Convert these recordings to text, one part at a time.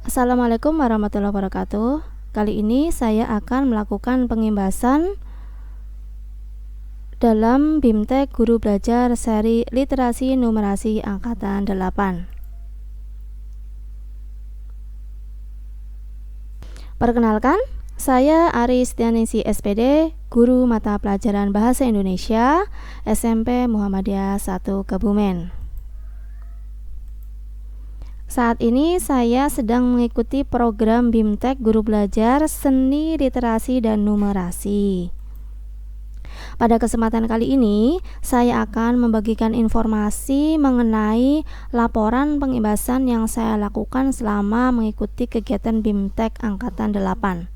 Assalamualaikum warahmatullahi wabarakatuh. Kali ini saya akan melakukan pengimbasan dalam BIMTEK Guru Belajar seri Literasi Numerasi Angkatan 8. Perkenalkan, saya Ari Setianingsih SPD, Guru Mata Pelajaran Bahasa Indonesia, SMP Muhammadiyah 1 Kebumen. Saat ini saya sedang mengikuti program BIMTEK Guru Belajar Seni Literasi dan Numerasi. Pada kesempatan kali ini, saya akan membagikan informasi mengenai laporan pengimbasan yang saya lakukan selama mengikuti kegiatan BIMTEK Angkatan 8.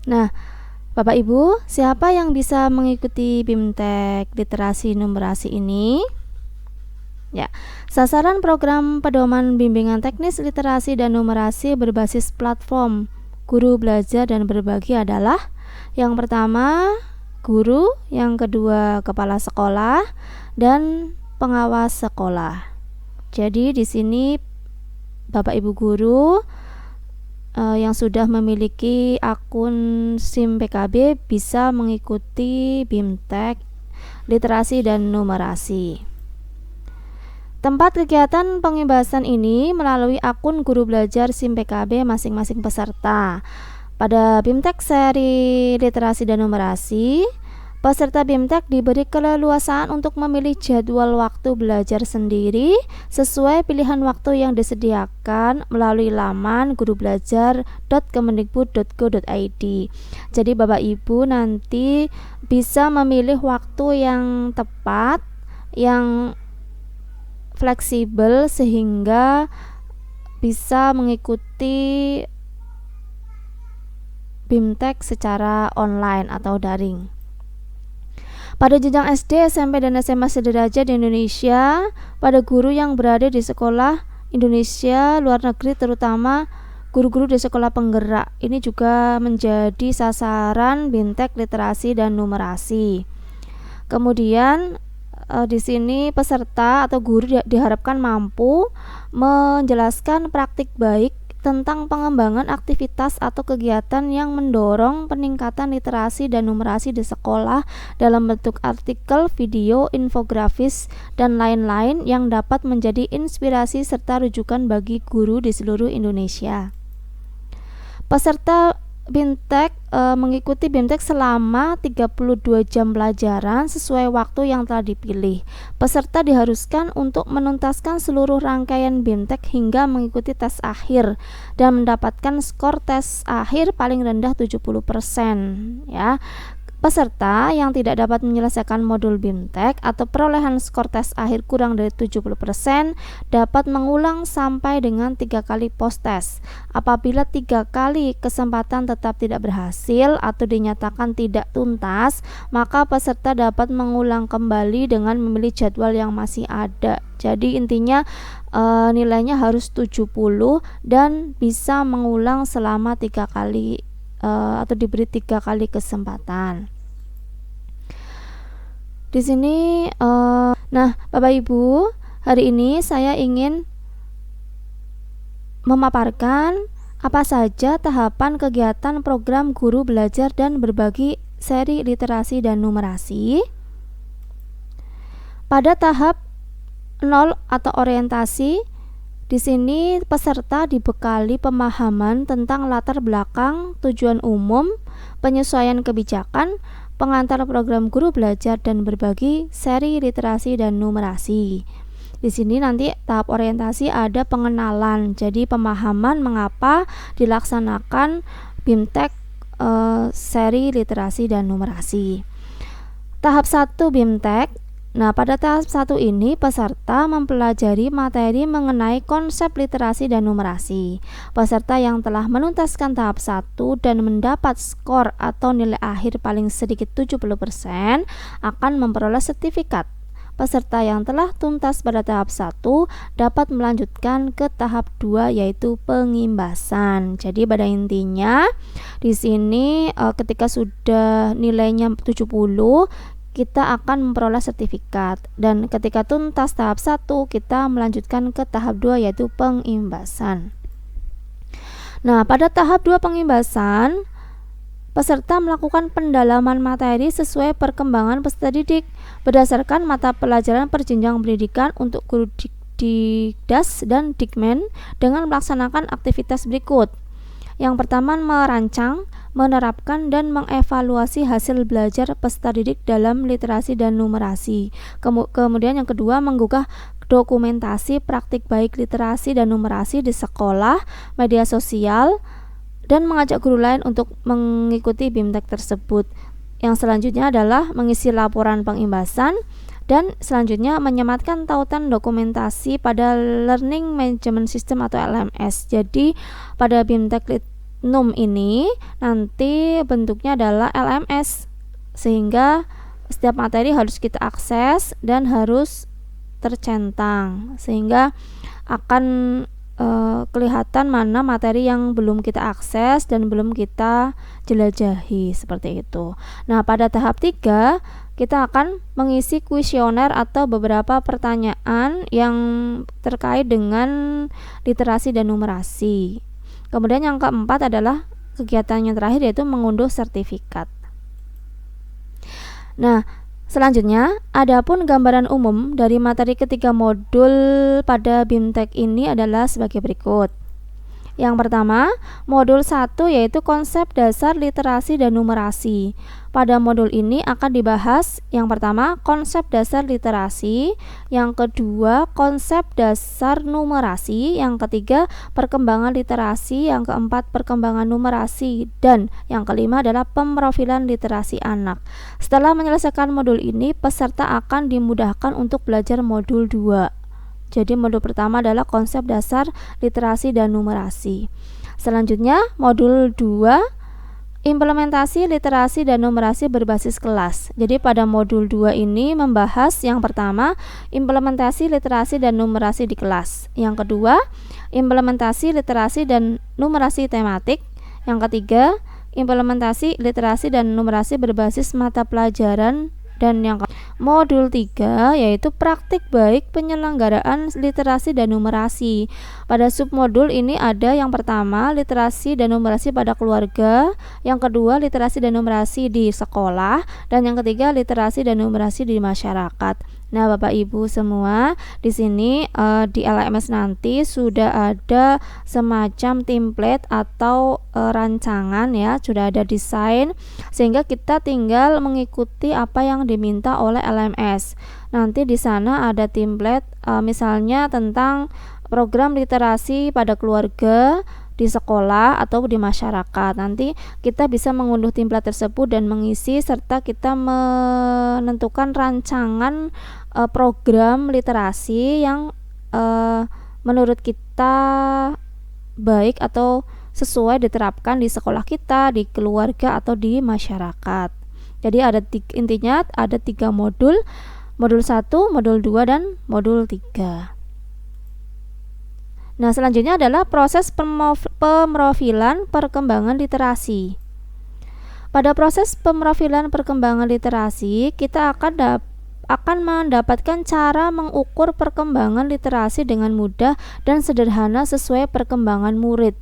Nah, Bapak Ibu, siapa yang bisa mengikuti BIMTEK Literasi Numerasi ini? Ya, sasaran program pedoman bimbingan teknis literasi dan numerasi berbasis platform guru belajar dan berbagi adalah yang pertama guru, yang kedua kepala sekolah, dan pengawas sekolah. Jadi di sini Bapak Ibu guru yang sudah memiliki akun SIM PKB bisa mengikuti BIMTEK Literasi dan Numerasi. Tempat kegiatan pengimbasan ini melalui akun guru belajar SIM PKB masing-masing peserta. Pada BIMTEK seri Literasi dan Numerasi, peserta BIMTEK diberi keleluasaan untuk memilih jadwal waktu belajar sendiri sesuai pilihan waktu yang disediakan melalui laman gurubelajar.kemendikbud.go.id. Jadi Bapak Ibu nanti bisa memilih waktu yang tepat, yang fleksibel sehingga bisa mengikuti BIMTEK secara online atau daring. Pada jenjang SD, SMP, dan SMA sederajat di Indonesia, pada guru yang berada di sekolah Indonesia luar negeri, terutama guru-guru di sekolah penggerak, ini juga menjadi sasaran BIMTEK Literasi dan Numerasi. Kemudian di sini peserta atau guru diharapkan mampu menjelaskan praktik baik tentang pengembangan aktivitas atau kegiatan yang mendorong peningkatan literasi dan numerasi di sekolah dalam bentuk artikel, video, infografis, dan lain-lain yang dapat menjadi inspirasi serta rujukan bagi guru di seluruh Indonesia. Peserta BIMTEK mengikuti BIMTEK selama 32 jam pelajaran sesuai waktu yang telah dipilih. Peserta diharuskan untuk menuntaskan seluruh rangkaian BIMTEK hingga mengikuti tes akhir dan mendapatkan skor tes akhir paling rendah 70%, ya. Peserta yang tidak dapat menyelesaikan modul BIMTEK atau perolehan skor tes akhir kurang dari 70% dapat mengulang sampai dengan 3 kali post test. Apabila 3 kali kesempatan tetap tidak berhasil atau dinyatakan tidak tuntas, maka peserta dapat mengulang kembali dengan memilih jadwal yang masih ada. Jadi intinya nilainya harus 70 dan bisa mengulang selama 3 kali atau diberi 3 kali kesempatan. Di sini nah Bapak Ibu, hari ini saya ingin memaparkan apa saja tahapan kegiatan program guru belajar dan berbagi seri literasi dan numerasi. Pada tahap 0 atau orientasi, di sini peserta dibekali pemahaman tentang latar belakang, tujuan umum, penyesuaian kebijakan, pengantar program guru belajar dan berbagi seri literasi dan numerasi. Di sini nanti tahap orientasi ada pengenalan, jadi pemahaman mengapa dilaksanakan BIMTEK seri literasi dan numerasi. Tahap 1 BIMTEK. Nah, pada tahap 1 ini peserta mempelajari materi mengenai konsep literasi dan numerasi. Peserta yang telah menuntaskan tahap 1 dan mendapat skor atau nilai akhir paling sedikit 70% akan memperoleh sertifikat. Peserta yang telah tuntas pada tahap 1 dapat melanjutkan ke tahap 2 yaitu pengimbasan. Jadi pada intinya di sini ketika sudah nilainya 70, kita akan memperoleh sertifikat. Dan ketika tuntas tahap 1, kita melanjutkan ke tahap 2 yaitu pengimbasan. Nah, pada tahap 2 pengimbasan, peserta melakukan pendalaman materi sesuai perkembangan peserta didik berdasarkan mata pelajaran perjenjang pendidikan untuk guru Dikdas dan Dikmen dengan melaksanakan aktivitas berikut. Yang pertama, merancang, menerapkan, dan mengevaluasi hasil belajar peserta didik dalam literasi dan numerasi. Kemudian yang kedua, menggugah dokumentasi praktik baik literasi dan numerasi di sekolah, media sosial, dan mengajak guru lain untuk mengikuti BIMTEK tersebut. Yang selanjutnya adalah mengisi laporan pengimbasan, dan selanjutnya menyematkan tautan dokumentasi pada Learning Management System atau LMS. Jadi pada BIMTEK Litnum ini nanti bentuknya adalah LMS, sehingga setiap materi harus kita akses dan harus tercentang, sehingga akan kelihatan mana materi yang belum kita akses dan belum kita jelajahi, seperti itu. Nah, pada tahap 3 kita akan mengisi kuesioner atau beberapa pertanyaan yang terkait dengan literasi dan numerasi. Kemudian yang keempat adalah kegiatan yang terakhir yaitu mengunduh sertifikat. Nah, selanjutnya, adapun gambaran umum dari materi ketiga modul pada BIMTEK ini adalah sebagai berikut. Yang pertama, modul 1 yaitu konsep dasar literasi dan numerasi. Pada modul ini akan dibahas yang pertama, konsep dasar literasi, yang kedua, konsep dasar numerasi, yang ketiga, perkembangan literasi, yang keempat, perkembangan numerasi, dan yang kelima adalah pemrofilan literasi anak. Setelah menyelesaikan modul ini, peserta akan dimudahkan untuk belajar modul 2. Jadi modul pertama adalah konsep dasar literasi dan numerasi. Selanjutnya modul 2, implementasi literasi dan numerasi berbasis kelas. Jadi pada modul 2 ini membahas yang pertama, implementasi literasi dan numerasi di kelas. Yang kedua, implementasi literasi dan numerasi tematik. Yang ketiga, implementasi literasi dan numerasi berbasis mata pelajaran. Dan yang modul 3 yaitu praktik baik penyelenggaraan literasi dan numerasi. Pada submodul ini ada yang pertama, literasi dan numerasi pada keluarga, yang kedua, literasi dan numerasi di sekolah, dan yang ketiga, literasi dan numerasi di masyarakat. Nah, Bapak Ibu semua, di sini di LMS nanti sudah ada semacam template atau rancangan ya, sudah ada desain, sehingga kita tinggal mengikuti apa yang diminta oleh LMS. Nanti di sana ada template misalnya tentang program literasi pada keluarga, di sekolah atau di masyarakat. Nanti kita bisa mengunduh template tersebut dan mengisi, serta kita menentukan rancangan program literasi yang menurut kita baik atau sesuai diterapkan di sekolah kita, di keluarga atau di masyarakat. Jadi intinya ada 3 modul, modul 1, modul 2, dan modul 3. Nah, selanjutnya adalah proses pemrofilan perkembangan literasi. Pada proses pemrofilan perkembangan literasi, kita akan mendapatkan cara mengukur perkembangan literasi dengan mudah dan sederhana sesuai perkembangan murid.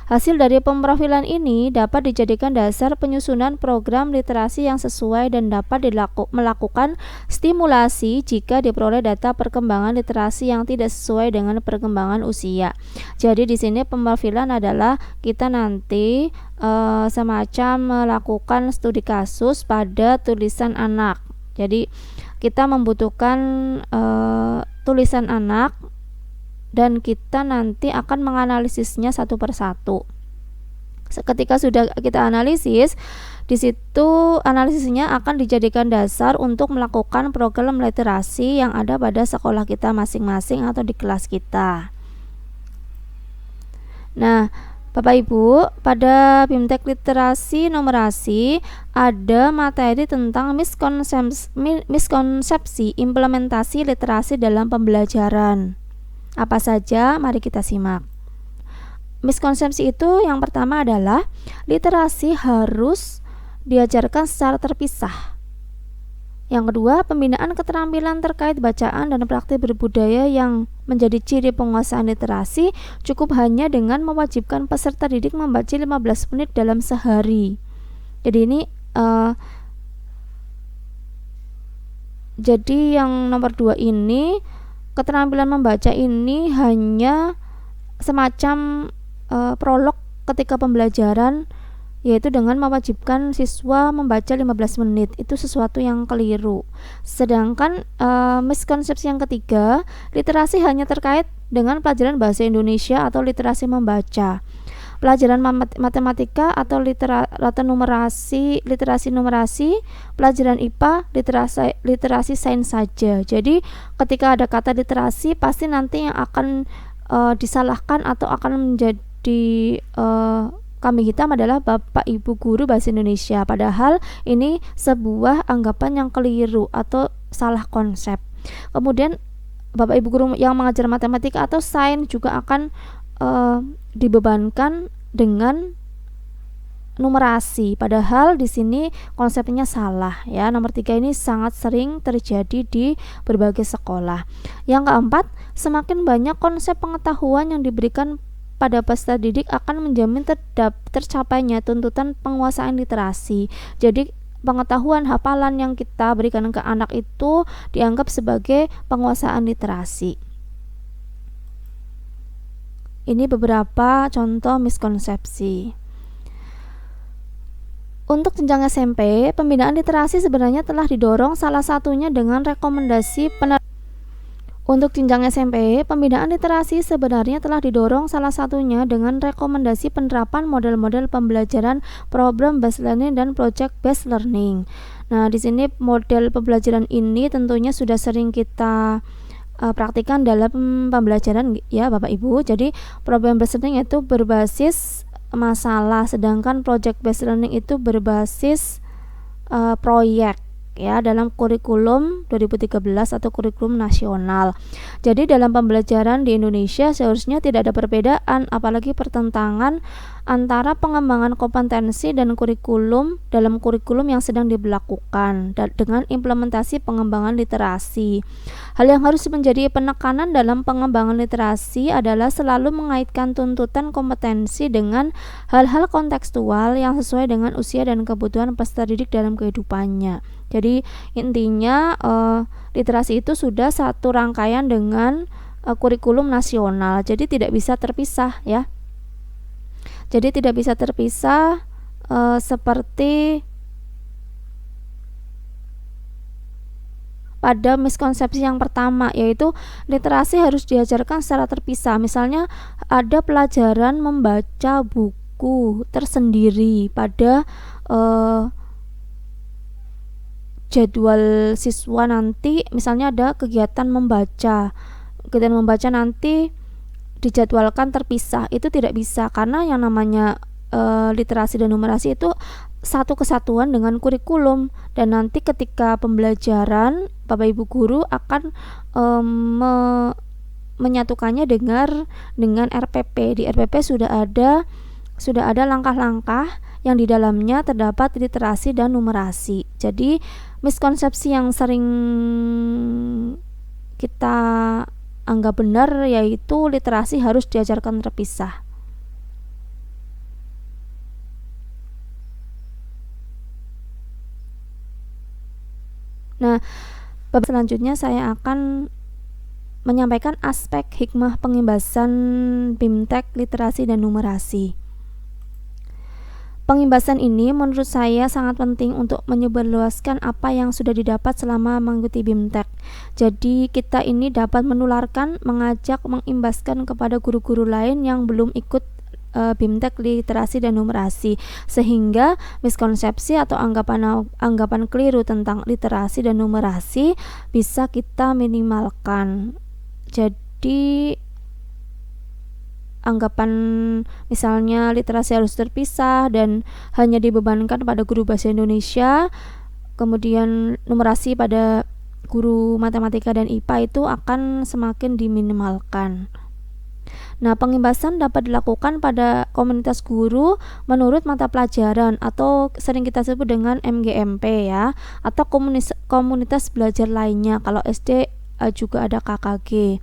Hasil dari pemrofilan ini dapat dijadikan dasar penyusunan program literasi yang sesuai dan dapat melakukan stimulasi jika diperoleh data perkembangan literasi yang tidak sesuai dengan perkembangan usia. Jadi di sini pemrofilan adalah kita nanti semacam melakukan studi kasus pada tulisan anak. Jadi kita membutuhkan tulisan anak, dan kita nanti akan menganalisisnya satu persatu. Ketika sudah kita analisis, di situ analisisnya akan dijadikan dasar untuk melakukan program literasi yang ada pada sekolah kita masing-masing atau di kelas kita. Nah, Bapak Ibu, pada BIMTEK Literasi Numerasi ada materi tentang miskonsepsi implementasi literasi dalam pembelajaran. Apa saja? Mari kita simak. Miskonsepsi itu yang pertama adalah literasi harus diajarkan secara terpisah. Yang kedua, pembinaan keterampilan terkait bacaan dan praktik berbudaya yang menjadi ciri penguasaan literasi cukup hanya dengan mewajibkan peserta didik membaca 15 menit dalam sehari. Jadi ini jadi yang nomor 2 ini, keterampilan membaca ini hanya semacam prolog ketika pembelajaran, yaitu dengan mewajibkan siswa membaca 15 menit. Itu sesuatu yang keliru. Sedangkan miskonsepsi yang ketiga, literasi hanya terkait dengan pelajaran bahasa Indonesia atau literasi membaca. Pelajaran matematika atau literasi numerasi, pelajaran IPA, literasi sains saja. Jadi ketika ada kata literasi, pasti nanti yang akan disalahkan atau akan menjadi kambing hitam adalah Bapak Ibu guru bahasa Indonesia. Padahal ini sebuah anggapan yang keliru atau salah konsep. Kemudian Bapak Ibu guru yang mengajar matematika atau sains juga akan dibebankan dengan numerasi, padahal di sini konsepnya salah ya. Nomor 3 ini sangat sering terjadi di berbagai sekolah. Yang keempat, semakin banyak konsep pengetahuan yang diberikan pada peserta didik akan menjamin tercapainya tuntutan penguasaan literasi. Jadi pengetahuan hafalan yang kita berikan ke anak itu dianggap sebagai penguasaan literasi. Ini beberapa contoh miskonsepsi. Untuk jenjang SMP, pembinaan literasi sebenarnya telah didorong salah satunya dengan rekomendasi Untuk jenjang SMP, pembinaan literasi sebenarnya telah didorong salah satunya dengan rekomendasi penerapan model-model pembelajaran program based learning dan project based learning. Nah, di sini model pembelajaran ini tentunya sudah sering kita praktikan dalam pembelajaran ya Bapak Ibu. Jadi program based learning itu berbasis masalah, sedangkan project based learning itu berbasis proyek ya dalam kurikulum 2013 atau kurikulum nasional. Jadi dalam pembelajaran di Indonesia seharusnya tidak ada perbedaan apalagi pertentangan antara pengembangan kompetensi dan kurikulum dalam kurikulum yang sedang diberlakukan dengan implementasi pengembangan literasi. Hal yang harus menjadi penekanan dalam pengembangan literasi adalah selalu mengaitkan tuntutan kompetensi dengan hal-hal kontekstual yang sesuai dengan usia dan kebutuhan peserta didik dalam kehidupannya. Jadi intinya literasi itu sudah satu rangkaian dengan kurikulum nasional. Jadi tidak bisa terpisah ya. Jadi tidak bisa terpisah seperti pada miskonsepsi yang pertama, yaitu literasi harus diajarkan secara terpisah. Misalnya ada pelajaran membaca buku tersendiri pada jadwal siswa nanti, misalnya ada kegiatan membaca nanti dijadwalkan terpisah. Itu tidak bisa karena yang namanya literasi dan numerasi itu satu kesatuan dengan kurikulum, dan nanti ketika pembelajaran Bapak Ibu guru akan menyatukannya dengan RPP. Di RPP sudah ada langkah-langkah yang di dalamnya terdapat literasi dan numerasi. Jadi miskonsepsi yang sering kita anggap benar yaitu literasi harus diajarkan terpisah. Nah, bab selanjutnya saya akan menyampaikan aspek hikmah pengimbasan BIMTEK literasi dan numerasi. Pengimbasan ini menurut saya sangat penting untuk menyebarluaskan apa yang sudah didapat selama mengikuti BIMTEK. Jadi kita ini dapat menularkan, mengajak, mengimbaskan kepada guru-guru lain yang belum ikut BIMTEK literasi dan numerasi, sehingga miskonsepsi atau anggapan keliru tentang literasi dan numerasi bisa kita minimalkan. Jadi anggapan misalnya literasi harus terpisah dan hanya dibebankan pada guru bahasa Indonesia, kemudian numerasi pada guru matematika dan IPA itu akan semakin diminimalkan. Nah, pengimbasan dapat dilakukan pada komunitas guru menurut mata pelajaran atau sering kita sebut dengan MGMP ya, atau komunitas belajar lainnya. Kalau SD juga ada KKG.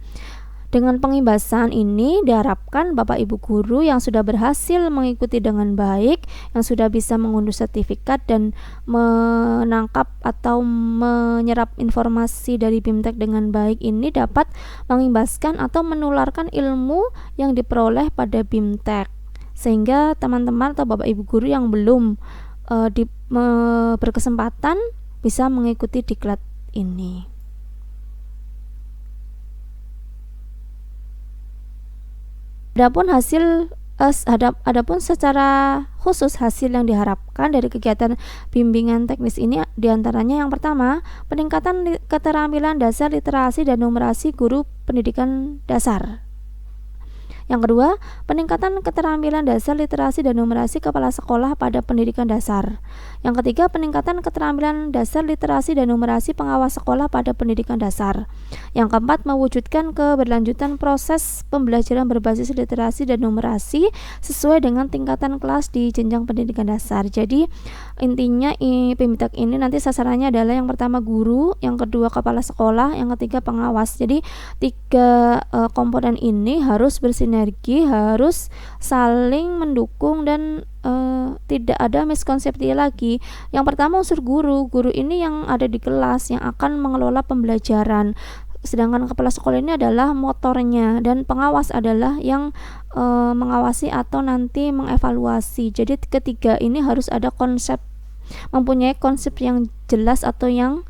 Dengan pengimbasan ini diharapkan Bapak Ibu guru yang sudah berhasil mengikuti dengan baik, yang sudah bisa mengunduh sertifikat dan menangkap atau menyerap informasi dari BIMTEK dengan baik ini dapat mengimbaskan atau menularkan ilmu yang diperoleh pada BIMTEK, sehingga teman-teman atau Bapak Ibu guru yang belum berkesempatan bisa mengikuti diklat ini. Adapun secara khusus hasil yang diharapkan dari kegiatan bimbingan teknis ini diantaranya yang pertama, peningkatan keterampilan dasar literasi dan numerasi guru pendidikan dasar. Yang kedua, peningkatan keterampilan dasar literasi dan numerasi kepala sekolah pada pendidikan dasar. Yang ketiga, peningkatan keterampilan dasar literasi dan numerasi pengawas sekolah pada pendidikan dasar. Yang keempat, mewujudkan keberlanjutan proses pembelajaran berbasis literasi dan numerasi sesuai dengan tingkatan kelas di jenjang pendidikan dasar. Jadi, intinya BIMTEK ini nanti sasarannya adalah yang pertama guru, yang kedua kepala sekolah, yang ketiga pengawas. Jadi, tiga komponen ini harus bersinergi, harus saling mendukung dan tidak ada miskonsepsi lagi. Yang pertama unsur guru ini yang ada di kelas yang akan mengelola pembelajaran, sedangkan kepala sekolah ini adalah motornya dan pengawas adalah yang mengawasi atau nanti mengevaluasi. Jadi ketiga ini harus ada mempunyai konsep yang jelas atau yang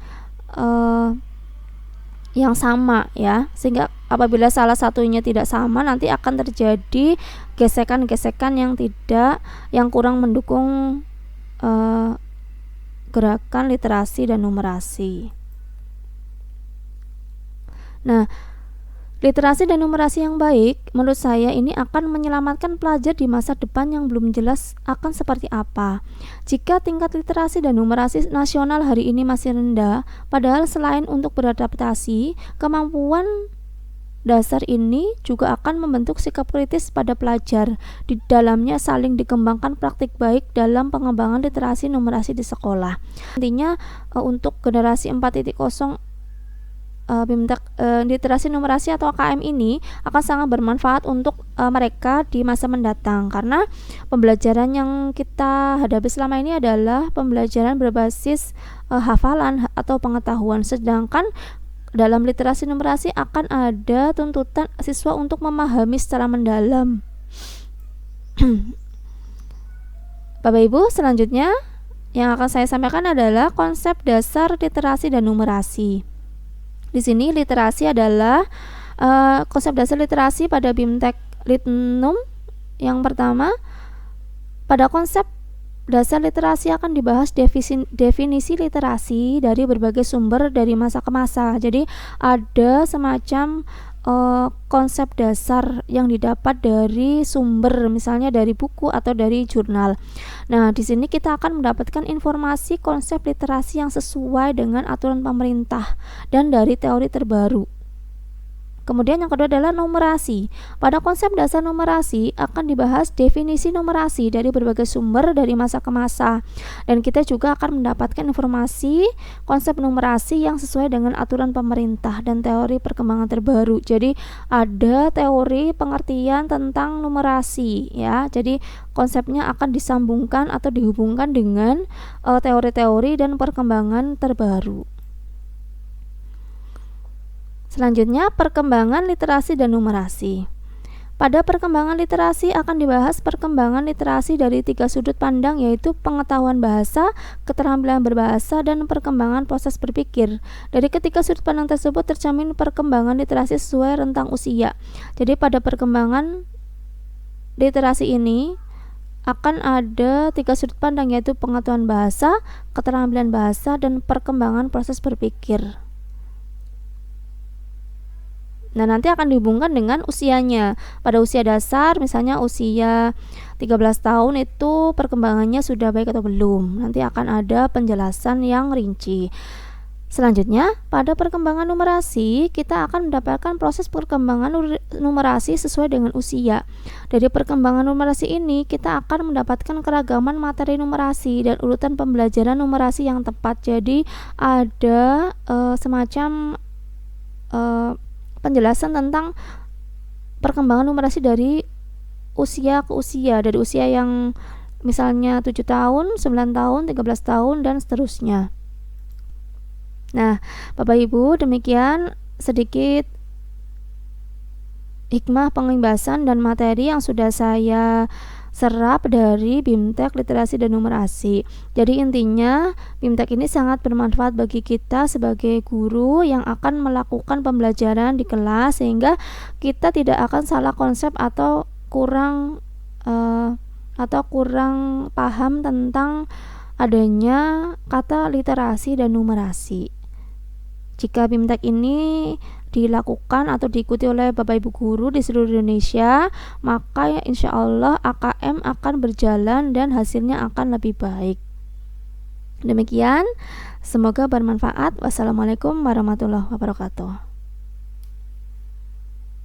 sama ya, sehingga apabila salah satunya tidak sama nanti akan terjadi gesekan-gesekan yang kurang mendukung gerakan literasi dan numerasi. Nah, literasi dan numerasi yang baik menurut saya ini akan menyelamatkan pelajar di masa depan yang belum jelas akan seperti apa. Jika tingkat literasi dan numerasi nasional hari ini masih rendah, padahal selain untuk beradaptasi, kemampuan dasar ini juga akan membentuk sikap kritis pada pelajar. Di dalamnya saling dikembangkan praktik baik dalam pengembangan literasi numerasi di sekolah. Intinya untuk generasi 4.0 BIMTEK literasi numerasi atau KM ini akan sangat bermanfaat untuk mereka di masa mendatang, karena pembelajaran yang kita hadapi selama ini adalah pembelajaran berbasis hafalan atau pengetahuan, sedangkan dalam literasi numerasi akan ada tuntutan siswa untuk memahami secara mendalam. Bapak Ibu, selanjutnya yang akan saya sampaikan adalah konsep dasar literasi dan numerasi. Di sini literasi adalah konsep dasar literasi pada BIMTEK Litnum. Yang pertama, pada konsep dasar literasi akan dibahas definisi literasi dari berbagai sumber dari masa ke masa. Jadi ada semacam konsep dasar yang didapat dari sumber, misalnya dari buku atau dari jurnal. Nah, di sini kita akan mendapatkan informasi konsep literasi yang sesuai dengan aturan pemerintah dan dari teori terbaru. Kemudian yang kedua adalah numerasi. Pada konsep dasar numerasi akan dibahas definisi numerasi dari berbagai sumber dari masa ke masa, dan kita juga akan mendapatkan informasi konsep numerasi yang sesuai dengan aturan pemerintah dan teori perkembangan terbaru. Jadi ada teori pengertian tentang numerasi ya. Jadi konsepnya akan disambungkan atau dihubungkan dengan teori-teori dan perkembangan terbaru. Selanjutnya, perkembangan literasi dan numerasi. Pada perkembangan literasi akan dibahas perkembangan literasi dari 3 sudut pandang, yaitu pengetahuan bahasa, keterampilan berbahasa, dan perkembangan proses berpikir. Dari ketiga sudut pandang tersebut tercermin perkembangan literasi sesuai rentang usia. Jadi pada perkembangan literasi ini akan ada 3 sudut pandang, yaitu pengetahuan bahasa, keterampilan bahasa, dan perkembangan proses berpikir. Nah, nanti akan dihubungkan dengan usianya. Pada usia dasar, misalnya usia 13 tahun itu perkembangannya sudah baik atau belum. Nanti akan ada penjelasan yang rinci. Selanjutnya, pada perkembangan numerasi, kita akan mendapatkan proses perkembangan numerasi sesuai dengan usia. Dari perkembangan numerasi ini, kita akan mendapatkan keragaman materi numerasi dan urutan pembelajaran numerasi yang tepat. Jadi, ada semacam penjelasan tentang perkembangan numerasi dari usia ke usia, dari usia yang misalnya 7 tahun, 9 tahun, 13 tahun, dan seterusnya. Nah, Bapak Ibu, demikian sedikit hikmah pengembasan dan materi yang sudah saya serap dari BIMTEK Literasi dan Numerasi. Jadi intinya, BIMTEK ini sangat bermanfaat bagi kita sebagai guru yang akan melakukan pembelajaran di kelas, sehingga kita tidak akan salah konsep atau kurang paham tentang adanya kata literasi dan numerasi. Jika BIMTEK ini dilakukan atau diikuti oleh Bapak Ibu guru di seluruh Indonesia, maka insya Allah AKM akan berjalan dan hasilnya akan lebih baik. Demikian, semoga bermanfaat. Wassalamualaikum warahmatullahi wabarakatuh.